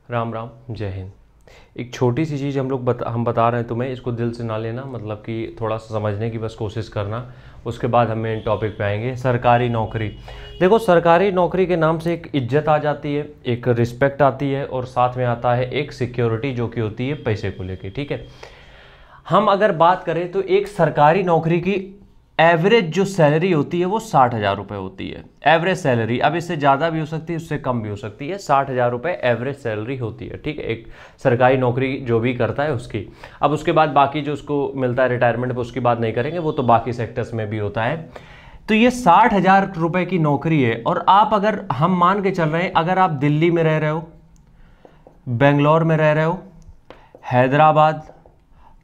राम राम, जय हिंद। एक छोटी सी चीज़ हम बता रहे हैं तुम्हें, इसको दिल से ना लेना, मतलब कि थोड़ा सा समझने की बस कोशिश करना। उसके बाद हम मेन टॉपिक पे आएंगे। सरकारी नौकरी। देखो, सरकारी नौकरी के नाम से एक इज्जत आ जाती है, एक रिस्पेक्ट आती है, और साथ में आता है एक सिक्योरिटी जो कि होती है पैसे को लेके। ठीक है, हम अगर बात करें तो एक सरकारी नौकरी की एवरेज जो सैलरी होती है वो 60,000 रुपये होती है। एवरेज सैलरी, अब इससे ज़्यादा भी हो सकती है, उससे कम भी हो सकती है। 60,000 रुपये एवरेज सैलरी होती है। ठीक है, एक सरकारी नौकरी जो भी करता है उसकी। अब उसके बाद बाकी जो उसको मिलता है रिटायरमेंट पर, उसकी बात नहीं करेंगे, वो तो बाकी सेक्टर्स में भी होता है। तो ये 60,000 रुपये की नौकरी है। और आप, अगर हम मान के चल रहे हैं, अगर आप दिल्ली में रह रहे हो, बेंगलोर में रह रहे हो, हैदराबाद,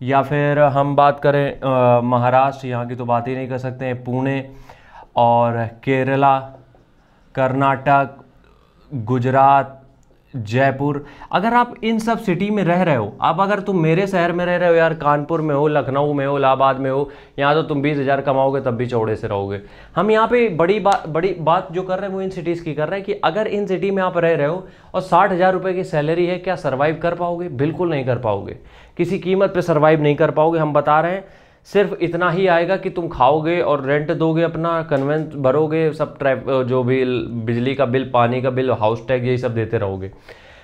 या फिर हम बात करें महाराष्ट्र, यहाँ की तो बात ही नहीं कर सकते हैं, पुणे और केरला, कर्नाटक, गुजरात, जयपुर, अगर आप इन सब सिटी में रह रहे हो, आप अगर तुम मेरे शहर में रह रहे हो यार, कानपुर में हो, लखनऊ में हो, इलाहाबाद में हो, यहाँ तो तुम 20,000 कमाओगे तब भी चौड़े से रहोगे। हम यहाँ पे बड़ी बात जो कर रहे हैं वो इन सिटीज़ की कर रहे हैं कि अगर इन सिटी में आप रह रहे हो और 60,000 रुपये की सैलरी है, क्या सर्वाइव कर पाओगे? बिल्कुल नहीं कर पाओगे, किसी कीमत पे सर्वाइव नहीं कर पाओगे। हम बता रहे हैं, सिर्फ इतना ही आएगा कि तुम खाओगे और रेंट दोगे, अपना कन्वेंस भरोगे, सब जो भी बिजली का बिल, पानी का बिल, हाउस टैक्स, यही सब देते रहोगे।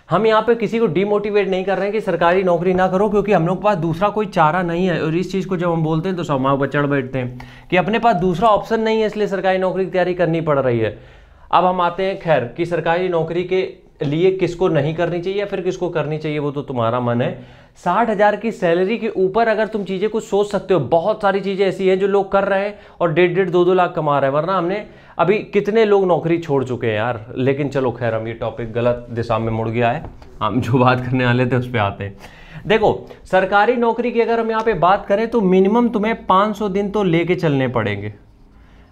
हम यहाँ पे किसी को डिमोटिवेट नहीं कर रहे हैं कि सरकारी नौकरी ना करो, क्योंकि हम लोग के पास दूसरा कोई चारा नहीं है। और इस चीज़ को जब हम बोलते हैं तो समाज पर चढ़ बैठते हैं कि अपने पास दूसरा ऑप्शन नहीं है, इसलिए सरकारी नौकरी की तैयारी करनी पड़ रही है। अब हम आते हैं, खैर, कि सरकारी नौकरी के लिए किसको नहीं करनी चाहिए या फिर किसको करनी चाहिए, वो तो तुम्हारा मन है। 60,000 की सैलरी के ऊपर अगर तुम चीज़ें कुछ सोच सकते हो, बहुत सारी चीज़ें ऐसी हैं जो लोग कर रहे हैं और 1.5 2 लाख कमा रहे हैं, वरना हमने अभी कितने लोग नौकरी छोड़ चुके हैं यार। लेकिन चलो खैर, हम ये टॉपिक गलत दिशा में मुड़ गया है, हम जो बात करने वाले थे उस पर आते हैं। देखो, सरकारी नौकरी की अगर हम यहाँ पे बात करें तो मिनिमम तुम्हें 500 दिन तो लेके चलने पड़ेंगे,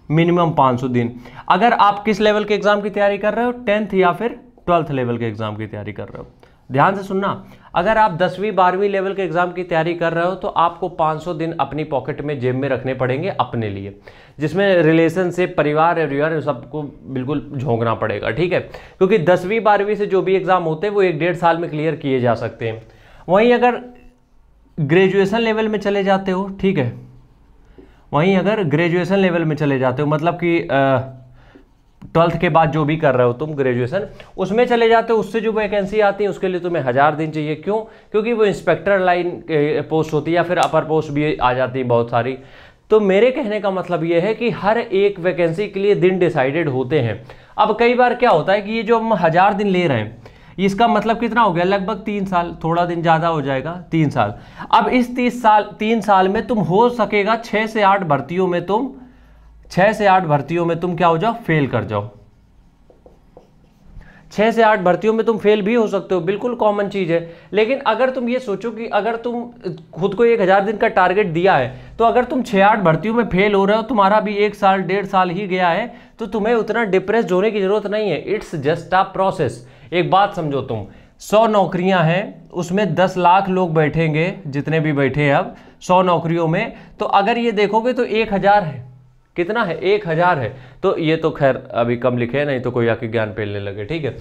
मिनिमम 500 दिन। अगर आप किस लेवल के एग्जाम की तैयारी कर रहे हो, 10th या फिर 12th लेवल के एग्जाम की तैयारी कर रहे हो, ध्यान से सुनना। अगर आप 10वीं 12वीं लेवल के एग्जाम की तैयारी कर रहे हो तो आपको 500 दिन अपनी पॉकेट में, जेब में रखने पड़ेंगे अपने लिए, जिसमें रिलेशनशिप, परिवार, एवरीवन, सबको बिल्कुल झोंकना पड़ेगा। ठीक है, क्योंकि 10वीं 12वीं से जो भी एग्जाम होते हैं वो 1 1.5 साल में क्लियर किए जा सकते हैं। वहीं अगर ग्रेजुएशन लेवल में चले जाते हो, ठीक है, वहीं अगर ग्रेजुएशन लेवल में चले जाते हो, मतलब कि 12th के बाद जो भी कर रहे हो तुम ग्रेजुएशन, उसमें चले जाते हो, उससे जो वैकेंसी आती है उसके लिए तुम्हें 1000 दिन चाहिए। क्यों? क्योंकि वो इंस्पेक्टर लाइन पोस्ट होती है या फिर अपर पोस्ट भी आ जाती है बहुत सारी। तो मेरे कहने का मतलब ये है कि हर एक वैकेंसी के लिए दिन डिसाइडेड होते हैं। अब कई बार क्या होता है कि ये जो हम 1000 दिन ले रहे हैं, इसका मतलब कितना हो गया? लगभग 3 साल, थोड़ा दिन ज़्यादा हो जाएगा, 3 साल। अब इस 3 साल में तुम हो सकेगा 6 से 8 भर्तियों में तुम 6 से 8 भर्तियों में तुम क्या हो जाओ? फेल कर जाओ। 6 से 8 भर्तियों में तुम फेल भी हो सकते हो, बिल्कुल कॉमन चीज है। लेकिन अगर तुम ये सोचो कि अगर तुम खुद को 1000 दिन का टारगेट दिया है, तो अगर तुम 6-8 भर्तियों में फेल हो रहे हो, तुम्हारा भी 1 साल 1.5 साल ही गया है, तो तुम्हें उतना डिप्रेस्ड होने की जरूरत नहीं है। It's just a process. एक बात समझो, तुम 100 नौकरियां हैं, उसमें 10 लाख लोग बैठेंगे, जितने भी बैठे हैं अब 100 नौकरियों में, तो अगर ये देखोगे तो 1000 है। कितना है? 1000 है। तो ये तो खैर अभी कम लिखे हैं, नहीं तो कोई आके ज्ञान पेलने लगे। ठीक है,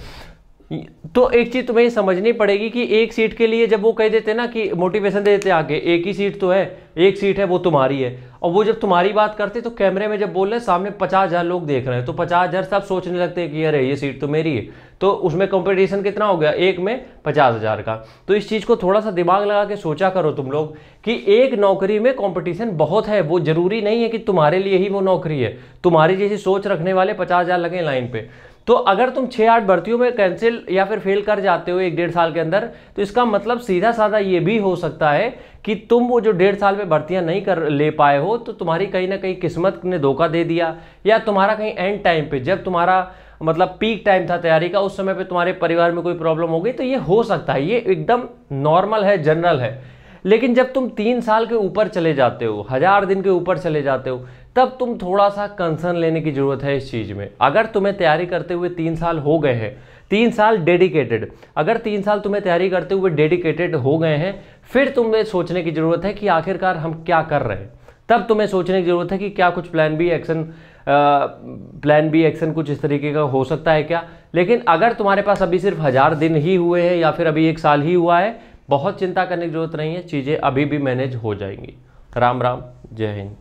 तो एक चीज तुम्हें समझनी पड़ेगी कि एक सीट के लिए जब वो कह देते ना कि मोटिवेशन दे देते आगे, एक ही सीट तो है, एक सीट है, वो तुम्हारी है, और वो जब तुम्हारी बात करते तो कैमरे में जब बोल रहे हैं, सामने 50,000 लोग देख रहे हैं, तो 50,000 सब सोचने लगते हैं कि अरे ये सीट तो मेरी है। तो उसमें कंपटीशन कितना हो गया? एक में 50,000 का। तो इस चीज को थोड़ा सा दिमाग लगा के सोचा करो तुम लोग कि एक नौकरी में कंपटीशन बहुत है। वो जरूरी नहीं है कि तुम्हारे लिए ही वो नौकरी है, तुम्हारी जैसी सोच रखने वाले 50,000 लगे लाइन पे। तो अगर तुम 6-8 भर्तियों में कैंसिल या फिर फेल कर जाते हो 1 1.5 साल के अंदर, तो इसका मतलब सीधा साधा ये भी हो सकता है कि तुम वो जो 1.5 साल में भर्तियां नहीं कर ले पाए हो, तो तुम्हारी कहीं ना कहीं किस्मत ने धोखा दे दिया, या तुम्हारा कहीं एंड टाइम पे, जब तुम्हारा मतलब पीक टाइम था तैयारी का, उस समय पे तुम्हारे परिवार में कोई प्रॉब्लम हो गई। तो ये हो सकता है, ये एकदम नॉर्मल है, जनरल है। लेकिन जब तुम 3 साल के ऊपर चले जाते हो, 1000 दिन के ऊपर चले जाते हो, तब तुम थोड़ा सा कंसर्न लेने की जरूरत है इस चीज में। अगर तुम्हें तैयारी करते हुए 3 साल हो गए हैं, 3 साल डेडिकेटेड, अगर 3 साल तुम्हें तैयारी करते हुए डेडिकेटेड हो गए हैं, फिर तुम्हें सोचने की जरूरत है कि आखिरकार हम क्या कर रहे हैं। तब तुम्हें सोचने की जरूरत है कि क्या कुछ plan B action plan B action कुछ इस तरीके का हो सकता है क्या। लेकिन अगर तुम्हारे पास अभी सिर्फ 1000 दिन ही हुए हैं या फिर अभी 1 साल ही हुआ है, बहुत चिंता करने की जरूरत नहीं है, चीज़ें अभी भी मैनेज हो जाएंगी। राम राम, जय हिंद।